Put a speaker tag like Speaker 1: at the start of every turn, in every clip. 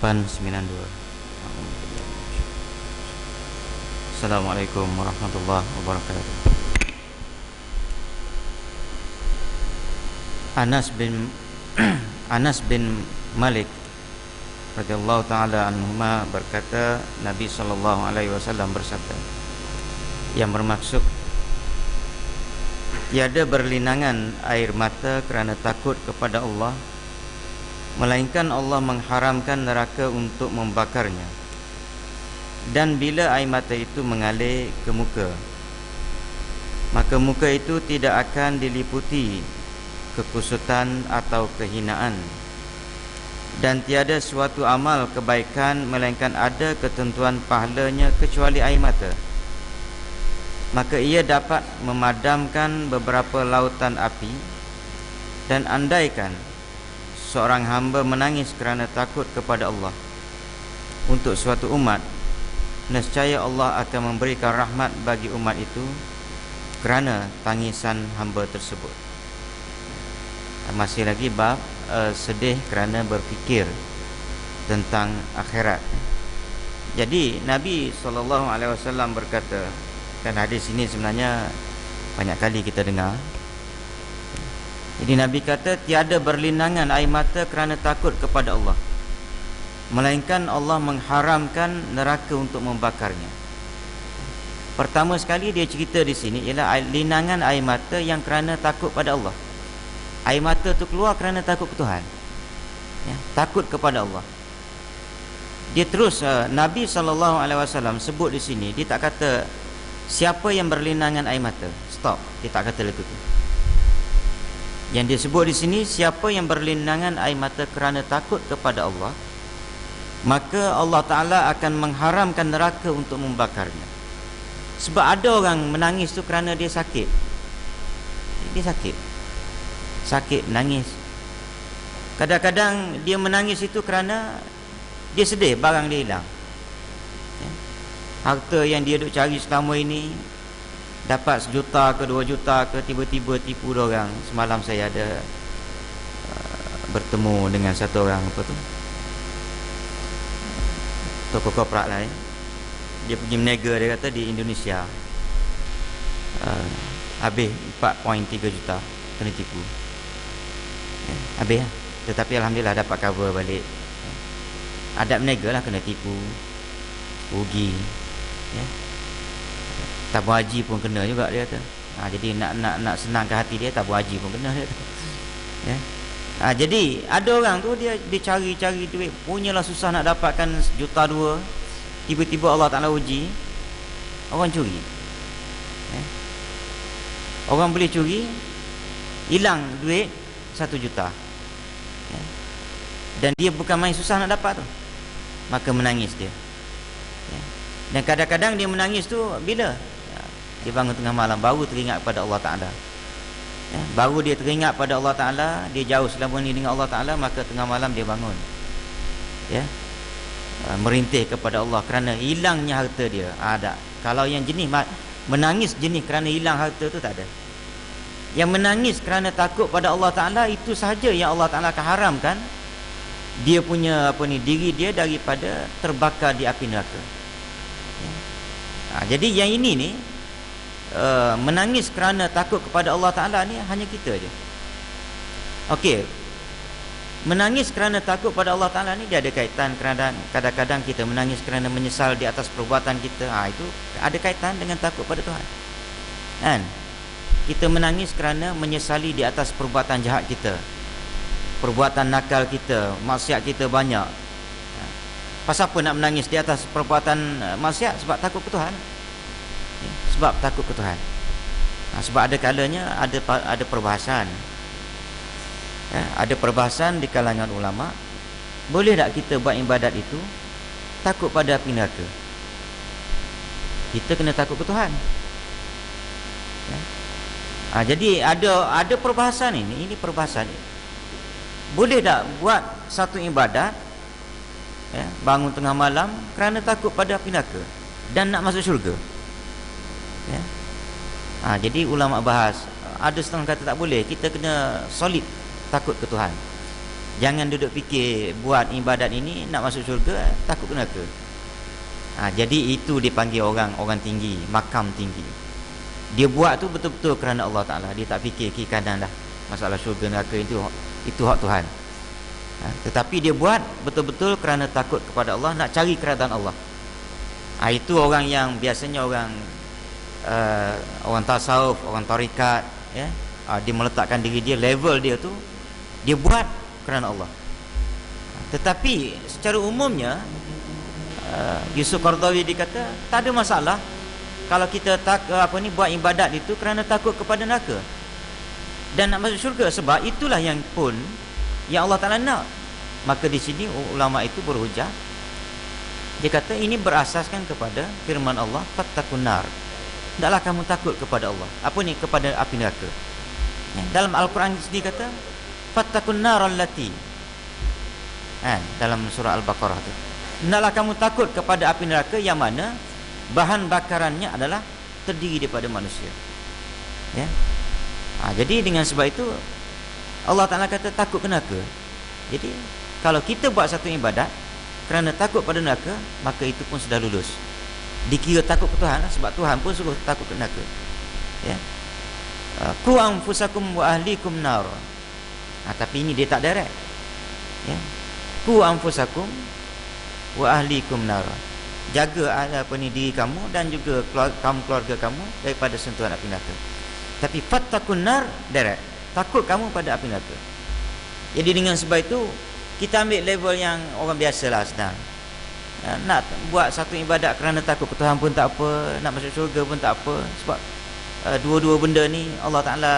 Speaker 1: 892. Assalamualaikum warahmatullahi wabarakatuh. Anas bin Malik radhiyallahu taala anhuma berkata, Nabi sallallahu alaihi wasallam bersabda, yang bermaksud tiada berlinangan air mata kerana takut kepada Allah, melainkan Allah mengharamkan neraka untuk membakarnya. Dan bila air mata itu mengalir ke muka, maka muka itu tidak akan diliputi kekusutan atau kehinaan, dan tiada suatu amal kebaikan melainkan ada ketentuan pahalanya kecuali air mata. Maka ia dapat memadamkan beberapa lautan api. Dan andaikan seorang hamba menangis kerana takut kepada Allah untuk suatu umat, nescaya Allah akan memberikan rahmat bagi umat itu kerana tangisan hamba tersebut. Masih lagi bab sedih kerana berfikir tentang akhirat. Jadi Nabi SAW berkata, dan hadis ini sebenarnya banyak kali kita dengar. Jadi Nabi kata, tiada berlinangan air mata kerana takut kepada Allah, melainkan Allah mengharamkan neraka untuk membakarnya. Pertama sekali dia cerita di sini ialah linangan air mata yang kerana takut pada Allah. Air mata tu keluar kerana takut ke Tuhan, ya, takut kepada Allah. Dia terus Nabi SAW sebut di sini, dia tak kata siapa yang berlinangan air mata. Stop, dia tak kata begitu. Yang dia sebut di sini, siapa yang berlinangan air mata kerana takut kepada Allah, maka Allah Ta'ala akan mengharamkan neraka untuk membakarnya. Sebab ada orang menangis tu kerana dia sakit. Dia sakit, menangis. Kadang-kadang dia menangis itu kerana dia sedih barang dia hilang, ya. Harta yang dia duk cari selama ini, dapat 1 juta ke 2 juta ke, tiba-tiba tipu orang. Semalam saya ada bertemu dengan satu orang, apa tu, toko korporat lah, ya. Dia pergi meniaga, dia kata di Indonesia habis 4.3 juta kena tipu, ya, habis lah. Tetapi Alhamdulillah dapat cover balik. Adab meniaga lah, kena tipu, rugi, ya. Tabung haji pun kena juga, dia kata. Jadi nak senangkan hati dia, tabung haji pun kena, dia kata, ya. Jadi ada orang tu dia cari duit, punyalah susah nak dapatkan 1 juta 2, tiba-tiba Allah Ta'ala uji, orang curi, ya. Orang boleh curi, hilang duit 1 juta, ya. Dan dia bukan main susah nak dapat tu, maka menangis dia, ya. Dan kadang-kadang dia menangis tu bila dia bangun tengah malam, baru teringat pada Allah Ta'ala, ya. Baru dia teringat pada Allah Ta'ala, dia jauh selama ni dengan Allah Ta'ala, maka tengah malam dia bangun, ya, merintih kepada Allah kerana hilangnya harta dia. Ada. Kalau yang jenis menangis jenis kerana hilang harta tu tak ada. Yang menangis kerana takut pada Allah Ta'ala, itu sahaja yang Allah Ta'ala akan haramkan dia punya diri dia daripada terbakar di api neraka, ya. Jadi yang ini ni, menangis kerana takut kepada Allah Ta'ala ni hanya kita je. Okey, menangis kerana takut pada Allah Ta'ala ni dia ada kaitan kerana kadang-kadang kita menangis kerana menyesal di atas perbuatan kita. Itu ada kaitan dengan takut pada Tuhan, kan? Kita menangis kerana menyesali di atas perbuatan jahat kita, perbuatan nakal kita, maksiat kita banyak. Pasal apa nak menangis di atas perbuatan maksiat? Sebab takut ke Tuhan, ya, sebab takut ke Tuhan. Sebab ada kalanya ada perbahasan, ya, ada perbahasan di kalangan ulama, boleh tak kita buat ibadat itu takut pada api neraka? Kita kena takut ke Tuhan, ya. Jadi ada perbahasan ini perbahasan. Boleh tak buat satu ibadat, ya, bangun tengah malam kerana takut pada api neraka dan nak masuk syurga, ya. Jadi ulama bahas, ada setengah kata tak boleh, kita kena solid takut ke Tuhan, Jangan duduk fikir buat ibadat ini nak masuk syurga, takut neraka. Jadi itu dipanggil orang tinggi, makam tinggi. Dia buat tu betul-betul kerana Allah Ta'ala. Dia tak fikir kiri kanan dah. Masalah syurga neraka itu hak Tuhan. Tetapi dia buat betul-betul kerana takut kepada Allah, nak cari keredaan Allah. Itu orang yang biasanya orang tasawuf, orang tarikat, ya. Dia meletakkan diri dia, level dia tu dia buat kerana Allah. Tetapi secara umumnya Yusuf Qaradawi dikata tak ada masalah kalau kita buat ibadat itu kerana takut kepada neraka dan nak masuk syurga, sebab itulah yang Allah Ta'ala nak. Maka di sini ulama itu berhujah, dia kata ini berasaskan kepada firman Allah, fattaqun nar, hendaklah kamu takut kepada Allah, kepada api neraka. Dalam Al-Quran sendiri kata fattaqun nar allati, dalam surah Al-Baqarah tu, hendaklah kamu takut kepada api neraka yang mana bahan bakarannya adalah terdiri daripada manusia. Ya. Jadi dengan sebab itu Allah Ta'ala kata takut ke neraka. Jadi kalau kita buat satu ibadat kerana takut pada neraka, maka itu pun sudah lulus. Dikira takut ke Tuhan, sebab Tuhan pun suruh takut ke neraka. Ya. Qu anfusakum wa ahlikum nar. Tapi ini dia tak direct. Ya. Qu anfusakum wa ahlikum nar. Jaga diri kamu dan juga keluarga kamu daripada sentuhan api neraka. Tapi fattaqun nar direct, takut kamu pada api neraka. Jadi dengan sebab itu kita ambil level yang orang biasalah, senang. Nak buat satu ibadat kerana takut ke Tuhan pun tak apa, nak masuk syurga pun tak apa, sebab dua-dua benda ni Allah Ta'ala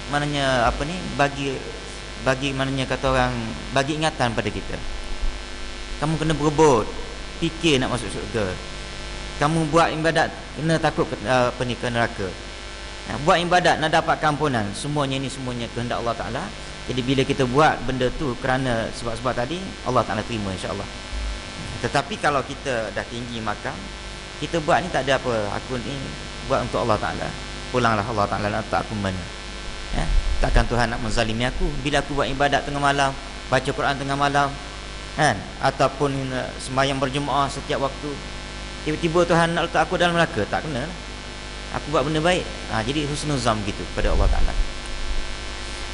Speaker 1: maknanya bagi maknanya kata orang, bagi ingatan pada kita. Kamu kena berebut, fikir nak masuk syurga. Kamu buat ibadat kena takut ke neraka. Buat ibadat nak dapat keampunan. Semuanya kehendak Allah Ta'ala. Jadi bila kita buat benda tu kerana sebab-sebab tadi, Allah Ta'ala terima, insya-Allah. Tetapi kalau kita dah tinggi makam, kita buat ni tak ada apa, aku ni buat untuk Allah Ta'ala, pulanglah Allah Ta'ala nak tak aku mana. Ya? Takkan Tuhan nak menzalimi aku bila aku buat ibadat tengah malam, baca Quran tengah malam, kan? Ataupun sembahyang berjemaah setiap waktu, tiba-tiba Tuhan nak letak aku dalam neraka. Tak kena. Aku buat benda baik. Jadi husnuzam gitu pada Allah Ta'ala.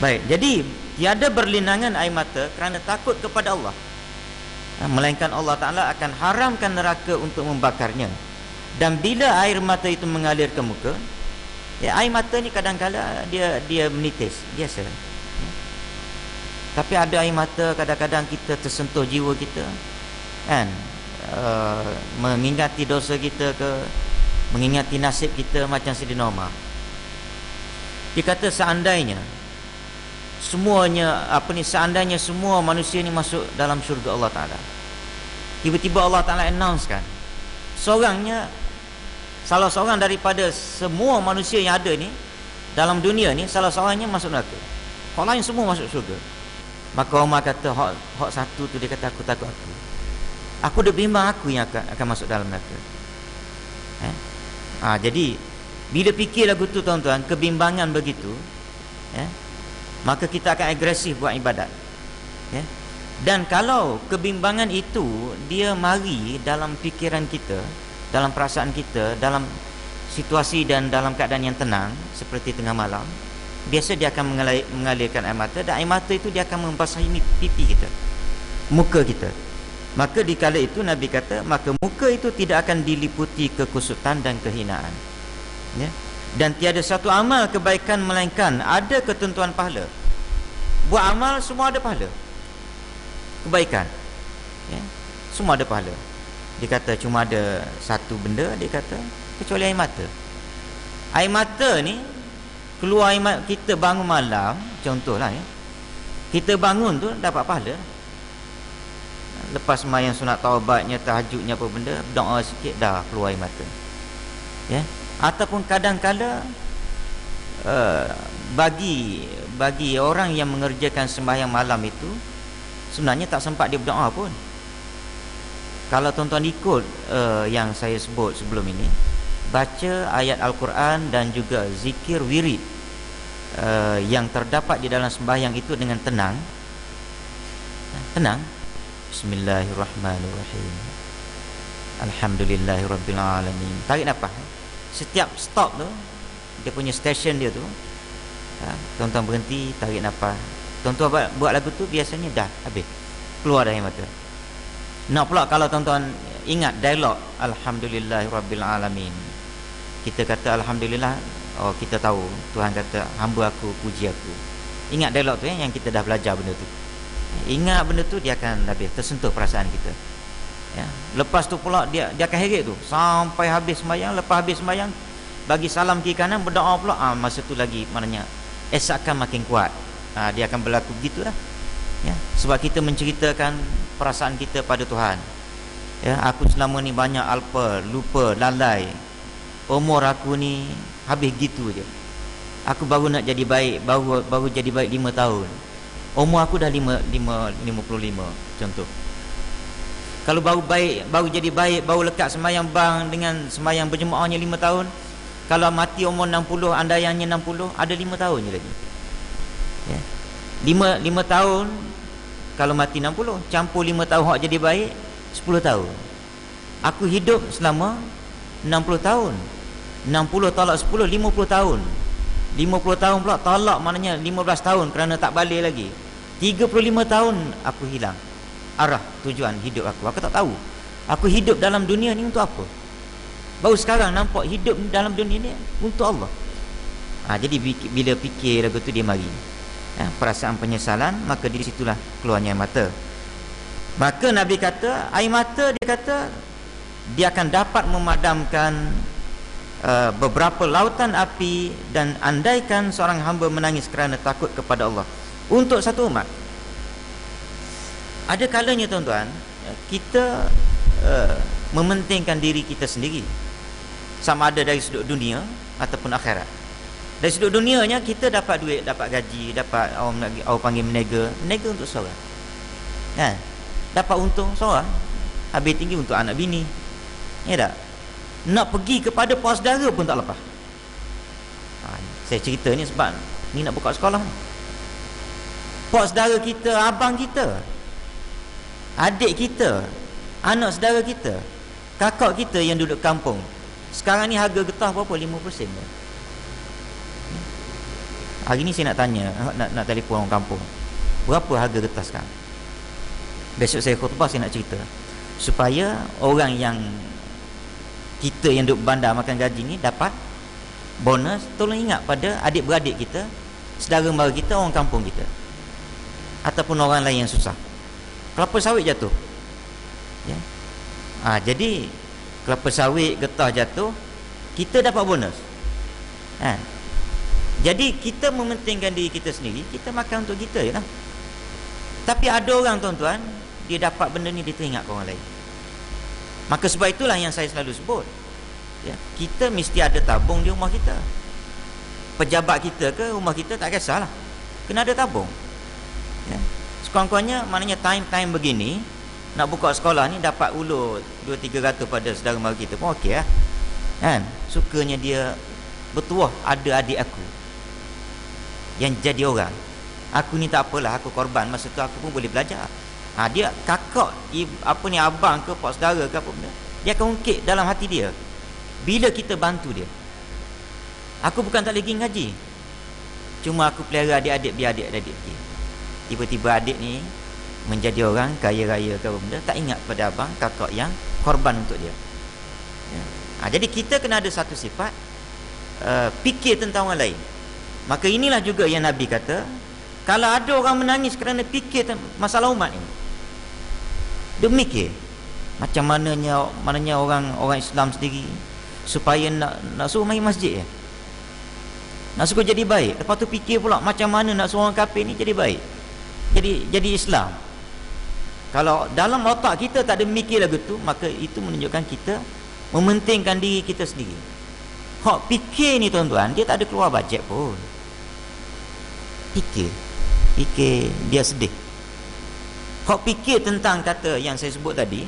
Speaker 1: Baik, jadi tiada berlinangan air mata kerana takut kepada Allah, melainkan Allah Ta'ala akan haramkan neraka untuk membakarnya. Dan bila air mata itu mengalir ke muka, air mata ni kadang-kadang dia menitis, biasa. Tapi ada air mata kadang-kadang kita tersentuh jiwa kita, kan, mengingati dosa kita ke, mengingati nasib kita, macam Sayyidina Umar. Dia kata seandainya seandainya semua manusia ni masuk dalam syurga Allah Ta'ala, tiba-tiba Allah Ta'ala announcekan salah seorang daripada semua manusia yang ada ni dalam dunia ni, salah seorangnya masuk neraka, orang lain semua masuk syurga. Maka Umar kata, hak satu tu dia kata, aku takut aku dah bimbang aku yang akan masuk dalam neraka. Jadi bila fikir lagu tu tuan-tuan, kebimbangan begitu, maka kita akan agresif buat ibadat. Dan kalau kebimbangan itu dia mari dalam fikiran kita, dalam perasaan kita, dalam situasi dan dalam keadaan yang tenang seperti tengah malam, biasa dia akan mengalirkan air mata, dan air mata itu dia akan membasahi pipi kita, muka kita. Maka dikala itu Nabi kata, maka muka itu tidak akan diliputi kekusutan dan kehinaan. Dan tiada satu amal kebaikan melainkan ada ketentuan pahala. Buat amal semua ada pahala, kebaikan, semua ada pahala. Dia kata cuma ada satu benda, dia kata kecuali air mata. Air mata ni keluar, kita bangun malam, contohlah, kita bangun tu dapat pahala. Lepas sembahyang sunat taubatnya, tahajudnya, apa benda, doa sikit dah keluar air mata. Ataupun kadang-kala bagi orang yang mengerjakan sembahyang malam itu sebenarnya tak sempat dia berdoa pun. Kalau tuan-tuan ikut yang saya sebut sebelum ini, baca ayat Al-Quran dan juga zikir wirid yang terdapat di dalam sembahyang itu dengan tenang, Tenang. Bismillahirrahmanirrahim. Alhamdulillahirabbil alamin. Tarik nafas. Setiap stop tu, dia punya station dia tu, tuan-tuan berhenti, tarik nafas. Tuan-tuan buat lagu tu biasanya dah habis, keluar dari mata. Nak pula kalau tuan-tuan ingat dialog Alhamdulillahirabbil alamin, kita kata Alhamdulillah, oh kita tahu Tuhan kata hamba aku puji aku. Ingat dialog tu yang kita dah belajar benda tu. Ingat benda tu, dia akan lebih tersentuh perasaan kita. Ya. Lepas tu pula dia akan heret tu sampai habis sembahyang. Lepas habis sembahyang, bagi salam kiri kanan, berdoa pula. Masa tu lagi maknanya esakan makin kuat. Dia akan berlaku begitulah. Ya. Sebab kita menceritakan perasaan kita pada Tuhan. Ya, aku selama ni banyak alpa, lupa, lalai. Umur aku ni habis gitu je. Aku baru nak jadi baik, baru jadi baik 5 tahun. Umur aku dah 55 contoh. Kalau baru jadi baik, baru lekat sembahyang bang dengan sembahyang berjemaahnya 5 tahun. Kalau mati umur 60, andaiannya 60, ada 5 tahun je lagi. Ya. 5 tahun kalau mati 60, campur 5 tahun hak jadi baik, 10 tahun. Aku hidup selama 60 tahun. 60 tolak 10, 50 tahun. 50 tahun pula tolak, maknanya 15 tahun kerana tak balik lagi. 35 tahun aku hilang arah tujuan hidup aku. Aku tak tahu aku hidup dalam dunia ni untuk apa. Baru sekarang nampak hidup dalam dunia ni untuk Allah. Jadi bila fikir lagu tu dia mari perasaan penyesalan, maka di situlah keluarnya air mata. Maka Nabi kata air mata, dia kata dia akan dapat memadamkan beberapa lautan api. Dan andaikan seorang hamba menangis kerana takut kepada Allah untuk satu umat. Ada kalanya tuan-tuan, kita mementingkan diri kita sendiri, sama ada dari sudut dunia ataupun akhirat. Dari sudut dunianya, kita dapat duit, dapat gaji, dapat orang panggil menega untuk seorang, kan? Dapat untung seorang, habis tinggi untuk anak bini, ya tak? Nak pergi kepada puas saudara pun tak lepas. Saya cerita ni sebab ni nak buka sekolah ni. Puas saudara kita, abang kita, adik kita, anak saudara kita, kakak kita yang duduk kampung, sekarang ni harga getah berapa? 50% je. Hari ni saya nak tanya, nak telefon orang kampung, berapa harga getah sekarang? Besok saya khutbah, saya nak cerita supaya orang yang kita yang duduk bandar makan gaji ni dapat bonus. Tolong ingat pada adik-beradik kita, saudara mara kita, orang kampung kita, ataupun orang lain yang susah. Kelapa sawit jatuh, ya. Jadi kelapa sawit, getah jatuh, kita dapat bonus. Jadi kita mementingkan diri kita sendiri, kita makan untuk kita je lah. Tapi ada orang tuan-tuan, dia dapat benda ni, dia teringat ke orang lain. Maka sebab itulah yang saya selalu sebut, ya, kita mesti ada tabung di rumah kita. Pejabat kita ke rumah kita tak kisahlah, kena ada tabung, ya. Sekurang-kurangnya maknanya time begini nak buka sekolah ni dapat ulur 2-300 pada saudara mara kita pun okey lah, kan? Sukanya dia bertuah ada adik aku yang jadi orang. Aku ni tak apalah, aku korban, masa tu aku pun boleh belajar. Dia kakak, abang ke pak saudara ke apa benda, dia akan ungkit dalam hati dia bila kita bantu dia. Aku bukan tak lagi ngaji, cuma aku pelihara adik-adik biar adik-adik pergi. Tiba-tiba adik ni menjadi orang kaya raya ke apa benda, tak ingat pada abang kakak yang korban untuk dia, ya. Jadi kita kena ada satu sifat, fikir tentang orang lain. Maka inilah juga yang Nabi kata, kalau ada orang menangis kerana fikir masalah umat ini, dia mikir macam mananya orang Islam sendiri supaya nak suruh main masjid, ya, nak suruh jadi baik. Lepas tu fikir pula macam mana nak suruh orang kafir ni jadi baik, jadi Islam. Kalau dalam otak kita tak ada mikir lagu tu, maka itu menunjukkan kita mementingkan diri kita sendiri. Hak fikir ni tuan-tuan, dia tak ada keluar bajet pun. Fikir dia sedih. Hak fikir tentang kata yang saya sebut tadi,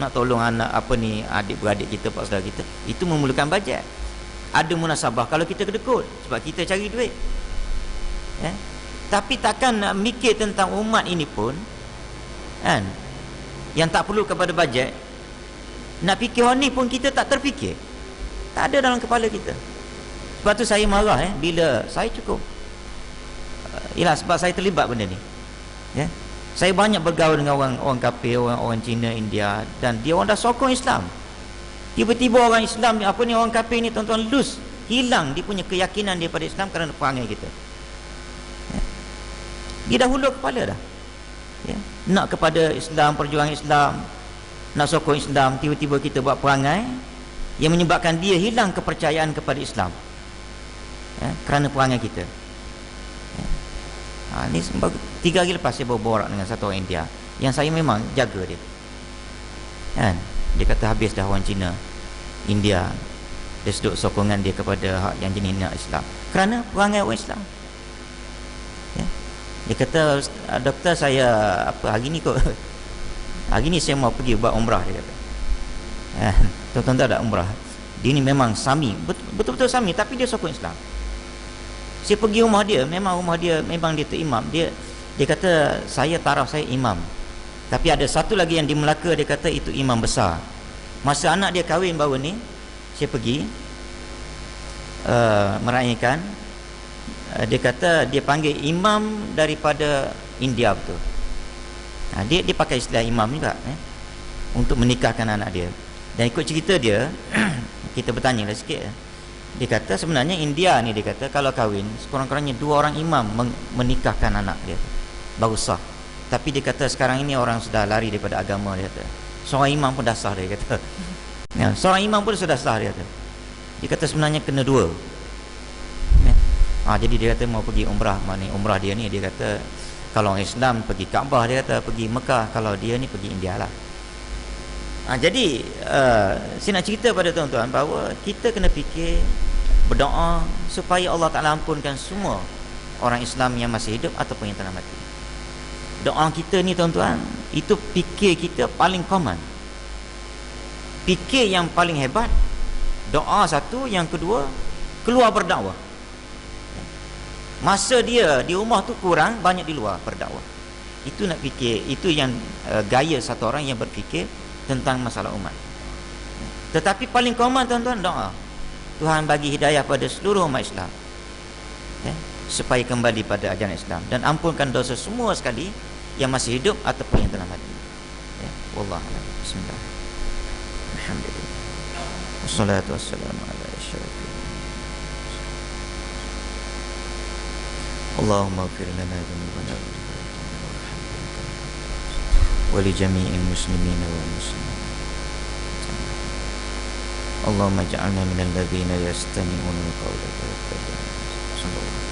Speaker 1: nak tolong anak adik-beradik kita, pak saudara kita, itu memerlukan bajet. Ada munasabah kalau kita kedekut sebab kita cari duit, ya. Tapi takkan nak mikir tentang umat ini pun, kan, yang tak perlu kepada bajet. Nak fikir orang ni pun kita tak terfikir, tak ada dalam kepala kita. Sebab tu saya marah bila saya cukup ialah sebab saya terlibat benda ni, ya. Saya banyak bergaul dengan orang kafir, orang Cina, India, dan dia orang dah sokong Islam. Tiba-tiba orang Islam ni, apa ni, orang kafir ni tuan-tuan, hilang dia punya keyakinan daripada Islam kerana perangai kita, ya. Dia dah hulur kepala dah, ya. Nak kepada Islam, perjuangan Islam, nak sokong Islam, tiba-tiba kita buat perangai yang menyebabkan dia hilang kepercayaan kepada Islam, ya, kerana perangai kita, ya. Ni 3 hari lepas saya berborak dengan satu orang India yang saya memang jaga dia, kan. Dia kata habis dah orang Cina, India, dia sedut sokongan dia kepada hak yang jenis nak Islam kerana perangai orang Islam, ya. Dia kata, doktor saya hari ni saya mau pergi buat umrah, dia kata. Tuan-tuan tahu tak umrah? Dia ni memang Sami, betul-betul Sami, tapi dia sokong Islam. Saya pergi rumah dia, memang dia tu imam. Dia kata, saya taraf saya imam, tapi ada satu lagi yang di Melaka, dia kata itu imam besar. Masa anak dia kahwin baru ni, saya pergi meraihkan. Dia kata dia panggil imam daripada India betul. Dia pakai istilah imam juga, untuk menikahkan anak dia. Dan ikut cerita dia kita bertanya lah sikit. Dia kata sebenarnya India ni, dia kata kalau kahwin sekurang-kurangnya 2 orang imam menikahkan anak dia baru sah. Tapi dia kata sekarang ini orang sudah lari daripada agama, dia kata. Seorang imam pun dah sah, dia kata. Ya, seorang imam pun sudah sah, dia kata. Dia kata sebenarnya kena 2. Jadi dia kata mau pergi umrah. Mana umrah dia ni, dia kata kalau orang Islam pergi Kaabah, dia kata pergi Mekah, kalau dia ni pergi India lah. Jadi saya nak cerita pada tuan-tuan bahawa kita kena fikir, berdoa supaya Allah Ta'ala ampunkan semua orang Islam yang masih hidup ataupun yang telah mati. Doa kita ni tuan-tuan, itu fikir kita paling common, fikir yang paling hebat. Doa satu, yang kedua keluar berdakwah. Masa dia di rumah tu kurang, banyak di luar berdakwah. Itu nak fikir, itu yang gaya satu orang yang berfikir tentang masalah umat. Tetapi paling common tuan-tuan, doa Tuhan bagi hidayah pada seluruh umat Islam, ya, supaya kembali pada ajaran Islam, dan ampunkan dosa semua sekali yang masih hidup ataupun yang telah mati, ya. Wallahu a'lam. Bismillah. Alhamdulillah. Wassalatu wassalamu ala asyrafil Allahumma ighfir lana dzunubana wa li jami'il muslimina wal muslimat. Allahumma ij'alna minal ladzina yastami'una al-qawla fa yattabi'una ahsana.